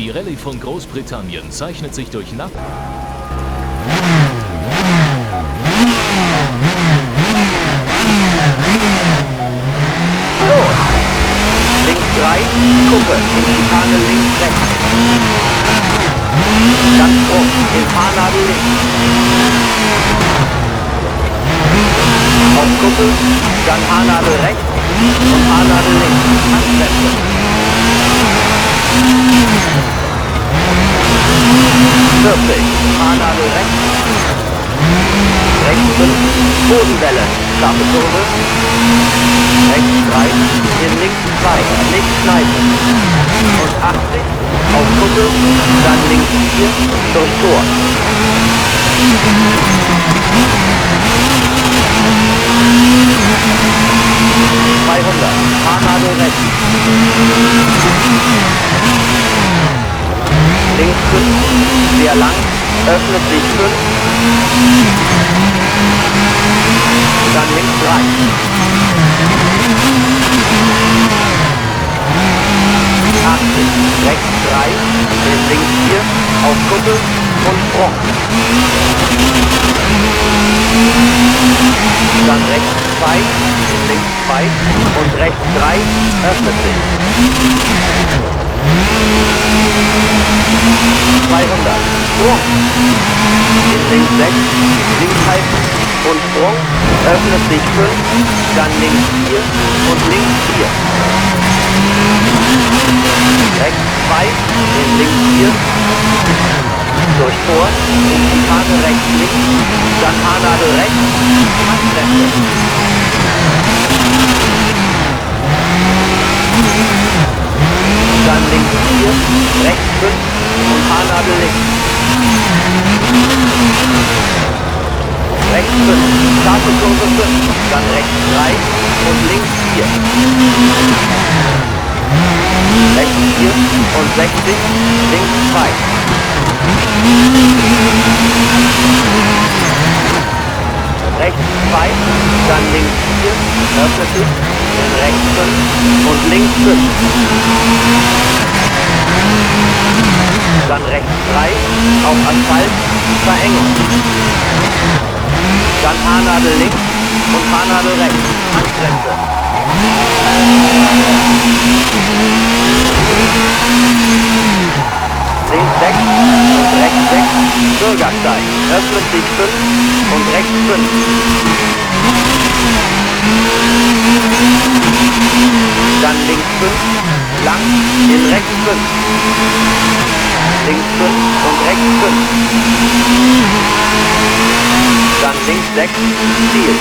Die Rallye von Großbritannien zeichnet sich durch Nacht. Los! Links 3, Kuppe, in Schikane links, rechts. Dann Sprung, in Fahrnadel links. Auf Kuppe, dann Haarnadel rechts und Haarnadel links. Handbremse. 40, Haarnadel rechts. Rechts 5, Bodenwelle, scharfe Kurve. Rechts 3, in links 2, nicht schneiden. Und 80, auf Kuppe, dann links 4, durch Tor. 200, Haarnadel rechts. Links 5, sehr lang, öffnet sich 5. Dann links 3. 80, rechts 3, links 4, auf Kuppe und Sprung. Dann rechts 2, links 2 und rechts 3, öffnet sich. 200, Sprung. In links 6, links halten und Sprung, öffnet sich 5, dann links 4 und links 4. Rechts 2, in links 4, durch Tor, in Schikane rechts links, dann Haarnadel rechts, Handbremse. Dann links 4, rechts 5 und Haarnadel links. Rechts 5, scharfe Kurve 5, dann rechts 3 und links 4. Rechts 4 und 60, links 2. Rechts 2, dann links 4, öffnet sich, in rechts 5 und links 5. Dann rechts 3, auf Asphalt, Verengung. Dann Haarnadel links und Haarnadel rechts, Handbremse. Links 6 und rechts 6, Bürgersteig, öffnet sich 5 und rechts 5. Dann links 5, lang, in rechts 5. Links 5 und rechts 5. Dann links 6, Ziel.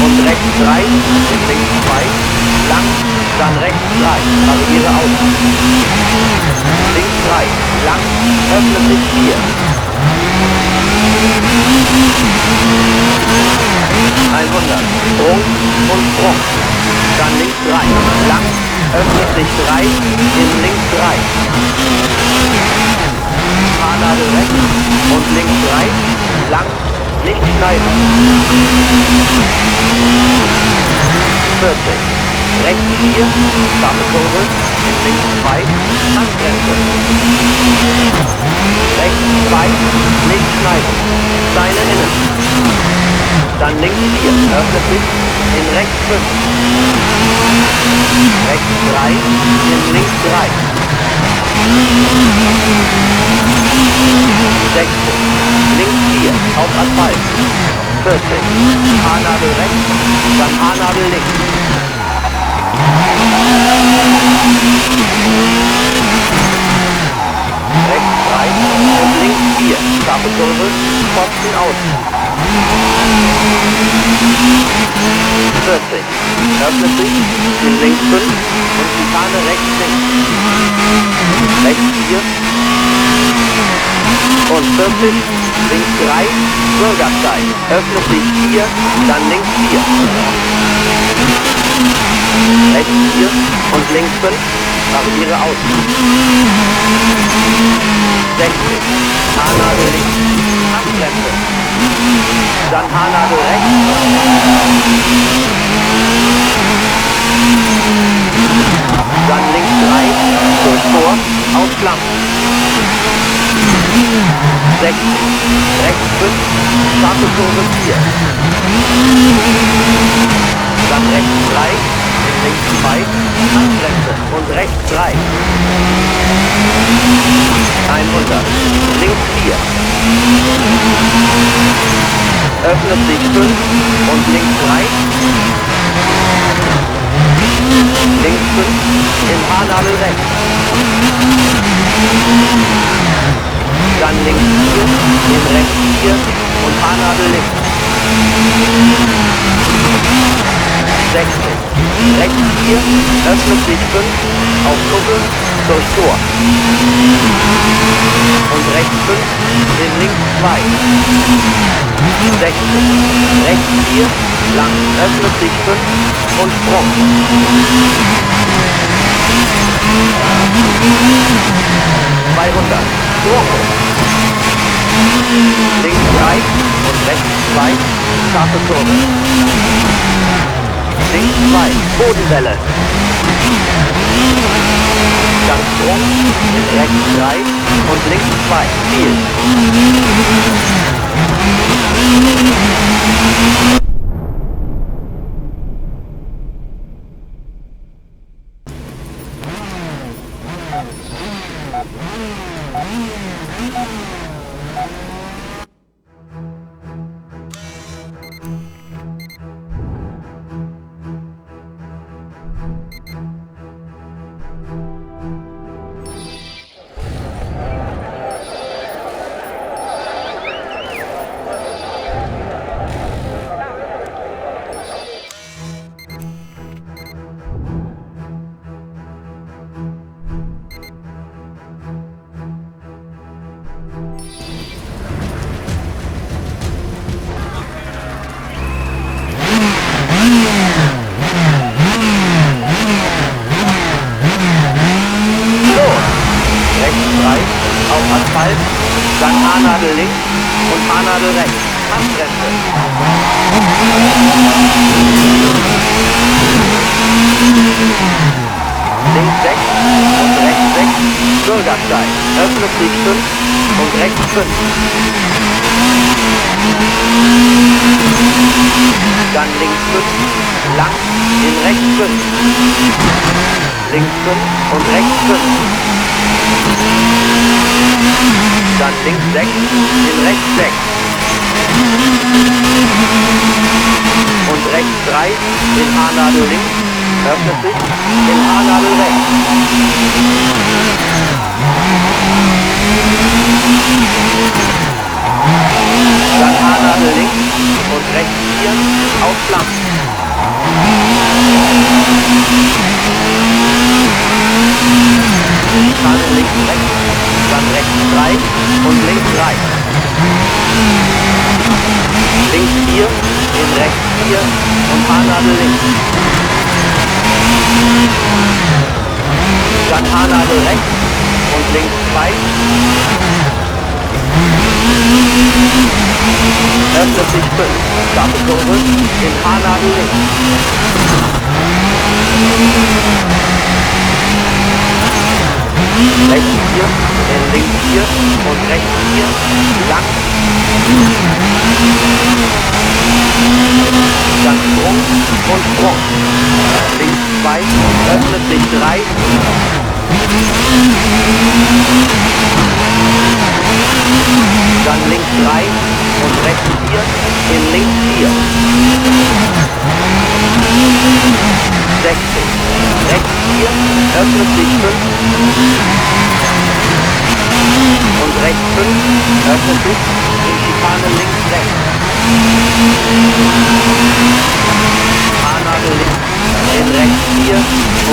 Und rechts 3, links 2, lang, dann rechts 3, variiere aus. Links 3, lang, öffnet sich 4. 100, Sprung und Sprung. Dann links 3, lang, öffnet sich 3, in links 3. Haarnadel rechts und links 3, lang, nicht schneiden. 40. Rechts 4, scharfe Kurve, in links 2, Handbremse. Rechts 2, nicht schneiden, Steine innen. Dann links 4, öffnet sich, in rechts 5. Rechts 3, in links 3. 60, links 4, auf Asphalt. 40, Haarnadel rechts, dann Haarnadel links. Rechts 3 und links 4, scharfe Kurve, Pfosten aus. 40. Öffnet sich, in links 5 und Schikane rechts 6. Rechts 4 und 40, links 3, Bürgersteig. Öffnet sich 4, dann links 4. Rechts 4 und links 5, Barriere aus. 60, Haarnadel links, Abbremse. Dann Haarnadel rechts. Dann links 3, durch Tor, auf Flammen. 60, rechts 5, scharfe Kurve 4. Dann rechts 3, links 2, Handbremse und rechts 3. 100, links 4. Öffnet sich 5 und links 3. Links 5, in Haarnadel rechts. Dann links 4, in rechts 4 und Haarnadel links. 60, rechts 4, öffnet sich 5, auf Kuppel, durch Tor. Und rechts 5, in links 2. 60, rechts 4, lang, öffnet sich 5 und Sprung. 200, Tor. Links 3 und rechts 2, scharfe Kurve. Links 2, Bodenwelle. Dann Sprung, rechts 3 und links 2, Ziel. Dann Haarnadel links und Haarnadel rechts. Handbremse. Links 6 und rechts 6. Bürgersteig. Öffnet sich 5 und rechts 5. Dann links 5. Lang in rechts 5. Links 5 und rechts 5. Dann links 6, in rechts 6. Und rechts 3, in Haarnadel links, öffnet sich, in Haarnadel rechts. Dann Haarnadel links und rechts 4, auf Flammen. Schikane links rechts, dann rechts 3 und links 3. Links 4, in rechts 4 und Haarnadel links. Dann Haarnadel rechts und links 2. Öffnet sich 5, scharfe Kurve, in Haarnadel links. Rechts 4, in links 4 und rechts 4, lang. Dann Sprung und Sprung. Links 2, öffnet sich 3. Dann links 3 und rechts 4, in links 4. 60, rechts 4, öffnet sich 5. Und rechts 5, öffnet sich, in Schikane links, rechts. Fahrnadel links, in rechts 4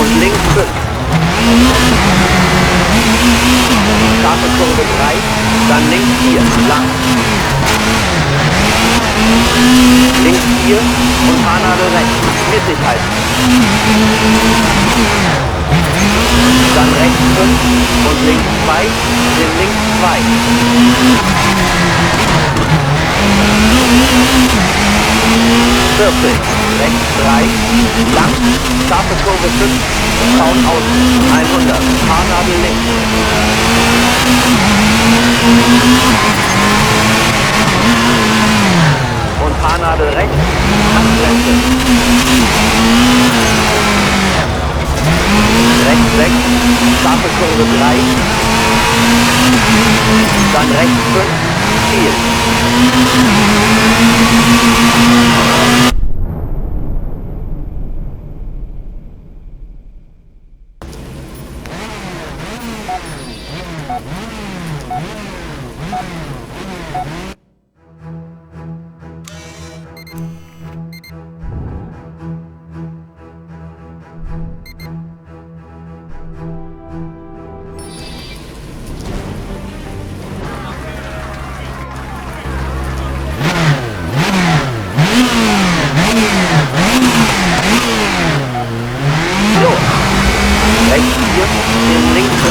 und links 5. Scharfe Kurve 3, dann links 4, lang. Links 4 und Fahrnadel rechts, mittig halten. Dann rechts 5 und links 2, in links 2. 40, rechts 3, lang, scharfe Kurve 5, Zaun außen, 100, Fahrnadel links. Und Fahrnadel rechts, Handbremse. Rechts 6, scharfe Kurve 3, dann rechts 5, Ziel. Rechts 4, in links 3.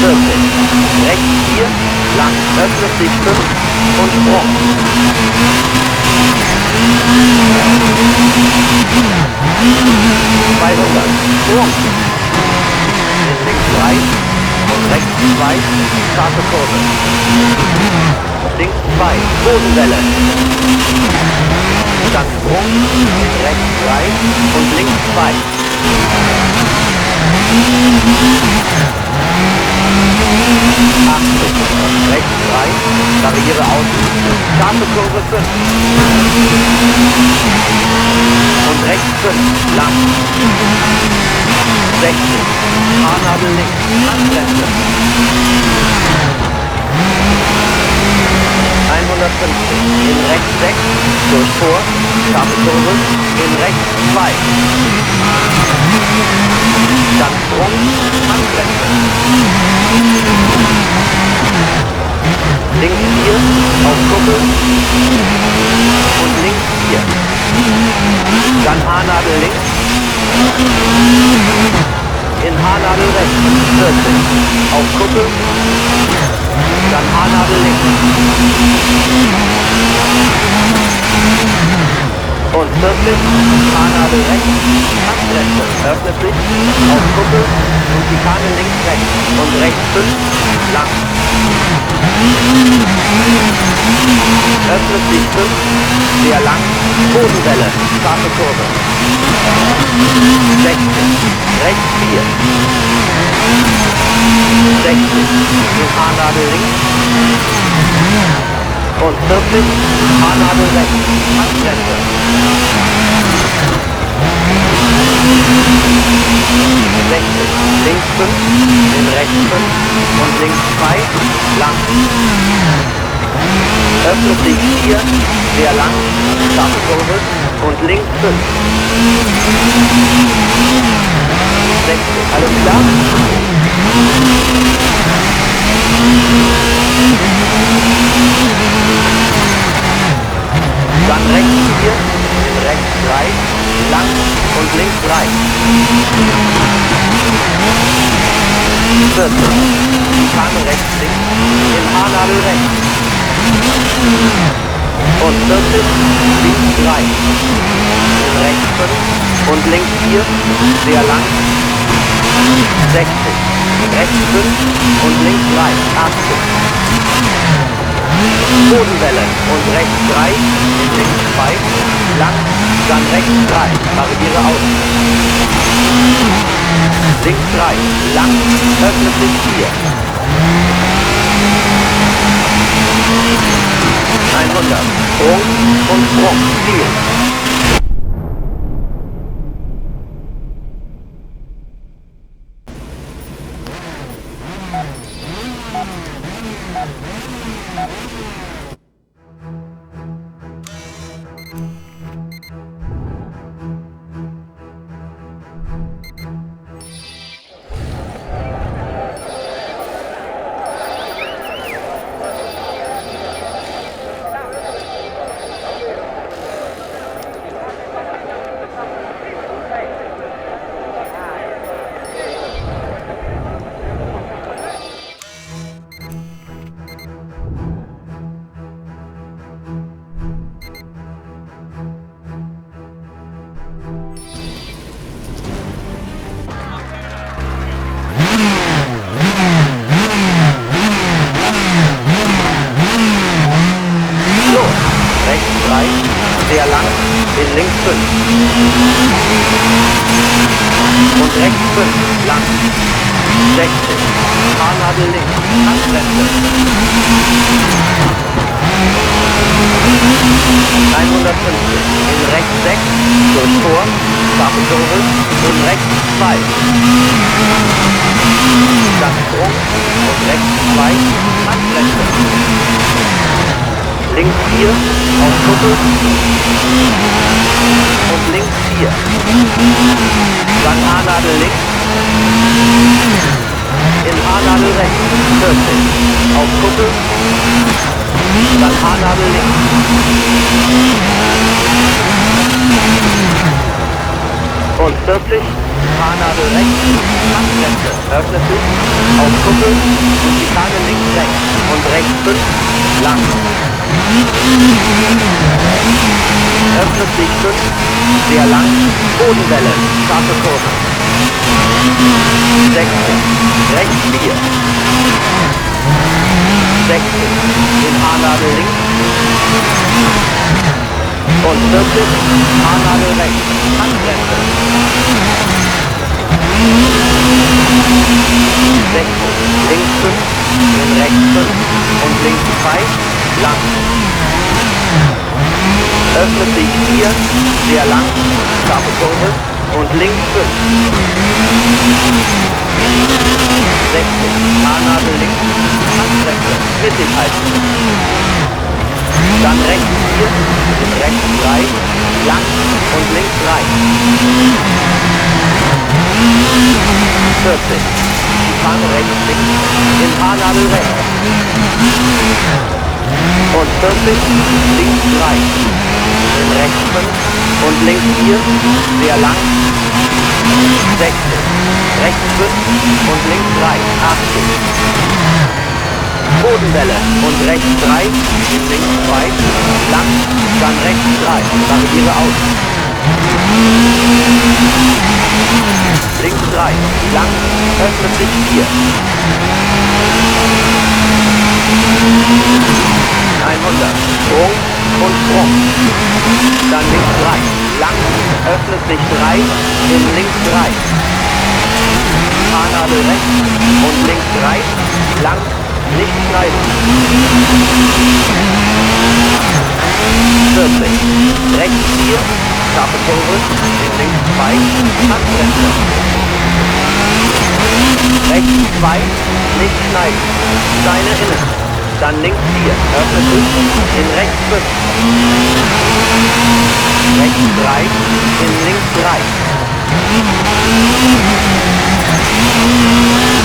40. Rechts 4, lang, öffnet sich 5 und Sprung. 200. Sprung. In links 3 und rechts 2, scharfe Kurve. Links 2, Bodenwelle. Dann Sprung, rechts 3 und links 2. 80, rechts 3, Barriere außen, scharfe Kurve 5. Und rechts 5, lang. 60, Fahrnadel links, Handbremse. 150, in rechts 6, durch Tor, scharfe Kurve, in rechts 2. Dann Sprung, Handbremse. Links 4, auf Kuppel und links 4. Dann Haarnadel links, in Haarnadel rechts, 40, auf Kuppel, dann Haarnadel links. Und 40, Haarnadel rechts, Handbremse, öffnet sich, auf Kuppel und Schikane links, rechts und rechts 5, lang. Öffnet sich 5, sehr lang, Bodenwelle, scharfe Kurve. 60, rechts 4. 60, in Haarnadel links. Und 40, Haarnadel rechts, Handbremse. 60, links 5, in rechts 5 und links 2, lang. Öffnet sich 4, sehr lang, scharfe Kurve und links 5. 60, alles klar? Dann rechts 4, rechts 3, lang und links 3. 40, Schikane rechts links, in Haarnadel rechts. Und 40, links 3, in rechts 5 und links 4, sehr lang. 60, rechts 5 und links 3, 80. Bodenwelle und rechts 3, in links 2, lang, dann rechts 3, Barriere außen. Links 3, lang, öffnet sich 4. 100, Sprung und Sprung, Ziel. Sehr lang, in links 5. Und rechts 5, lang. 60. Fahrnadel links, Handbremse. 150. In rechts 6, durch Tor, scharfe Kurve und rechts 2. Dann Sprung und rechts 2, Handbremse. Links 4, auf Kuppel und links 4. Dann Haarnadel links, in Haarnadel rechts, 40. Auf Kuppel, dann Haarnadel links. Und 40, Haarnadel rechts, Handbremse, öffnet sich, auf Kuppel und die Schikane links rechts und rechts 5, lang. Öffnet sich 5, sehr lang, Bodenwelle, scharfe Kurve. 60, rechts 4. 60, in Haarnadel links. Und 40, Haarnadel rechts, Handbremse. 60, links 5, in rechts 5 und links 2, lang. Öffnet sich 4, sehr lang, scharfe Kurve und links 5. 60, Haarnadel links, Handbremse, mittig halten. Dann rechts 4, rechts 3, lang und links 3. 40, Schikane rechts links, in Haarnadel rechts. Und 40, links 3, in rechts 5 und links 4, sehr lang. 60, rechts 5 und links 3, 80. Bodenwelle und rechts 3, in links 2, lang, dann rechts 3, Barriere aus. Links 3, lang, öffnet sich 4. 100, Sprung und Sprung. Dann links 3, lang, öffnet sich 3, in links 3. Haarnadel rechts und links 3, lang, nicht schneiden. 40, rechts 4, scharfe Kurve, in links 2, Handbremse. Rechts 2, nicht schneiden, Steine innen. Dann links 4, öffnet sich, in rechts 5. Rechts 3, in links 3.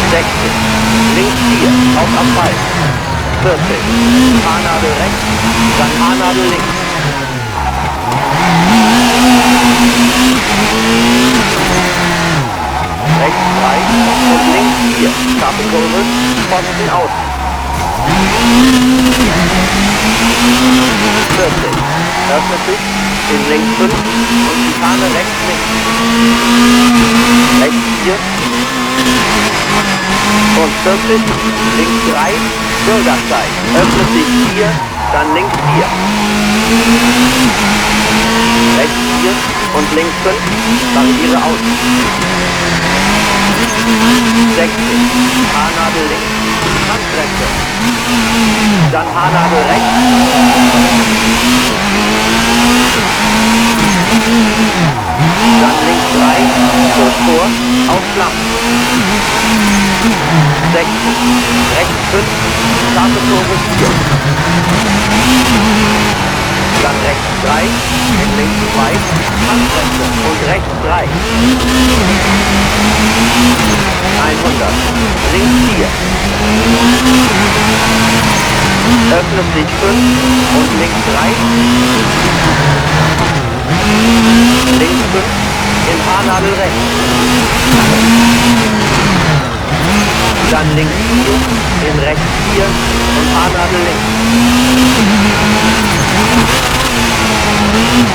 60, links 4, auf Asphalt. 40, Haarnadel rechts, dann Haarnadel links. Rechts 3 und links 4, scharfe Kurve, Pfosten aus. 40, öffnet sich, in links 5 und Schikane rechts links. Rechts 4 und 40, links 3, Bürgersteig, öffnet sich 4, dann links 4. Rechts 4 und links 5, Barriere aus. 60, Haarnadel links, Handbremse. Dann Haarnadel rechts. Dann links 3, kurz vor, auf Schlamm. 60, rechts 5, scharfe Kurve 4. Dann rechts 3, in links 2, Handbremse und rechts 3. 100, links 4. Öffnet sich 5 und links 3. Links 5, in Haarnadel rechts. Dann links 4, in rechts 4 und Haarnadel links.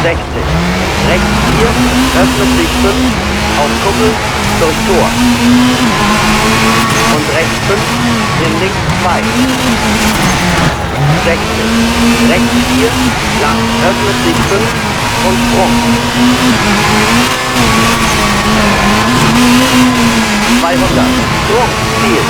60, rechts 4, öffnet sich 5, auf Kuppel, durch Tor. Und rechts 5, in links 2. 60, rechts 4, lang, öffnet sich 5 und Sprung. 200, Sprung, Ziel.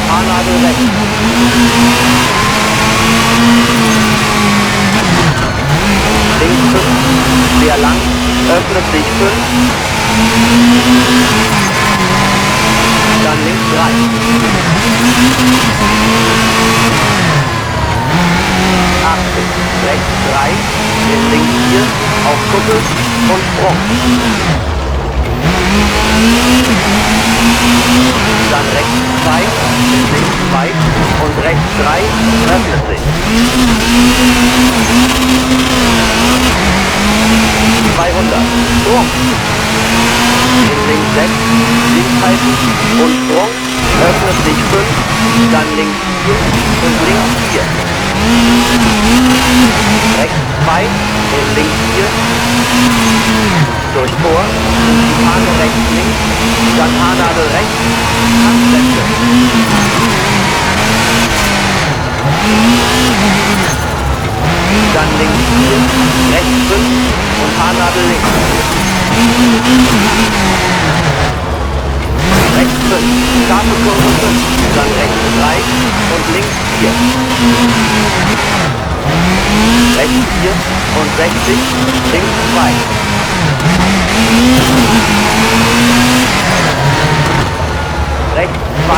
Haarnadel rechts. Links 5, sehr lang, öffnet sich 5. Dann links 3. 80, rechts 3, in links 4, auf Kuppel und Sprung. Dann rechts 2, links 2 und rechts 3, öffnet sich. 200, Sprung. In links 6, links halten und Sprung, öffnet sich 5, dann links 4 und links 4. Rechts 2, in links 4, durch Tor, Fahne rechts links, dann Haarnadel rechts, Handbremse. Dann links 4, rechts 5 und Haarnadel links. Rechts 5, scharfe Kurve 5, dann rechts 3 und links 4. Rechts 4 und 60, links 2. Rechts 2,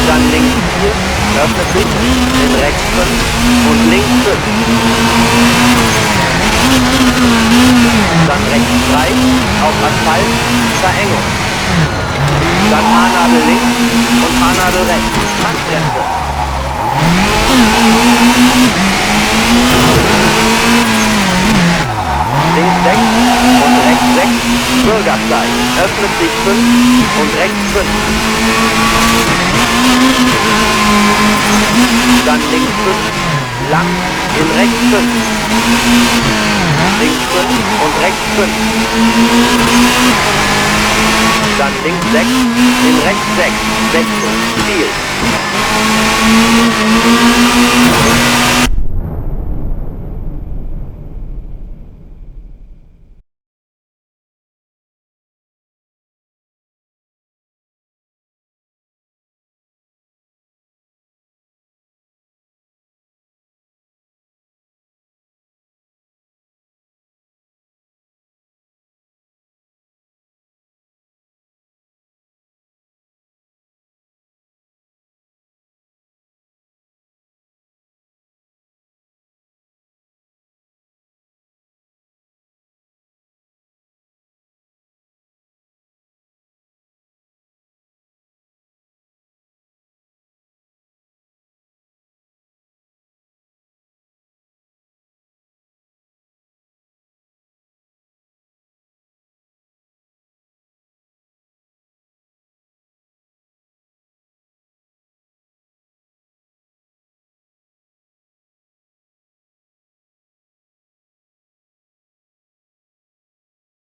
dann links 4, öffnet sich, in rechts 5 und links 5. Dann rechts 3, auf Asphalt, Verengung. Dann Haarnadel links und Haarnadel rechts, Handbremse. Links 6 und rechts 6, Bürgersteig, öffnet sich 5 und rechts 5. Dann links 5, lang, in rechts 5. Links 5 und rechts 5. Dann links 6, in rechts 6, 60, Ziel.